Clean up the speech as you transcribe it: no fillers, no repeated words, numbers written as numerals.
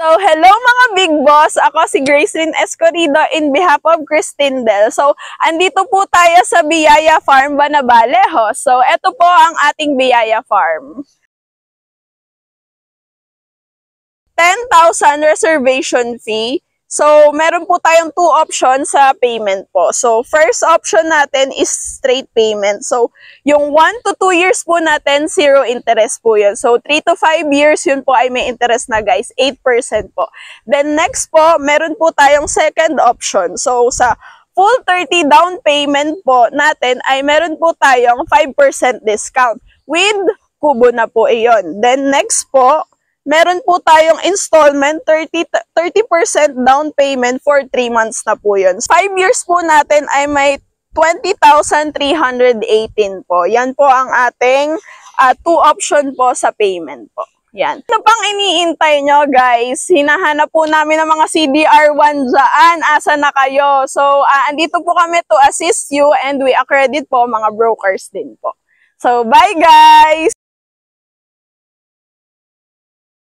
So, hello mga big boss! Ako si Gracelyn Escorido in behalf of Christine Del. So, andito po tayo sa Biyaya Farm, Banabaleho. So, eto po ang ating Biyaya Farm. 10,000 reservation fee. So, meron po tayong two options sa payment po. So, first option natin is straight payment. So, yung 1 to 2 years po natin, zero interest po yun. So, 3 to 5 years, yun po ay may interest na guys, 8% po. Then next po, meron po tayong second option. So, sa full 30 down payment po natin ay meron po tayong 5% discount with kubo na po iyon. Then next po, meron po tayong installment, 30% down payment for 3 months na po yun. 5 years po natin ay may 20,318 po. Yan po ang ating two option po sa payment po. Yan. Ano pang iniintay nyo guys? Hinahanap po namin ng mga CDR1 dyan. Asa na kayo? So, andito po kami to assist you and we accredit po mga brokers din po. So, bye guys!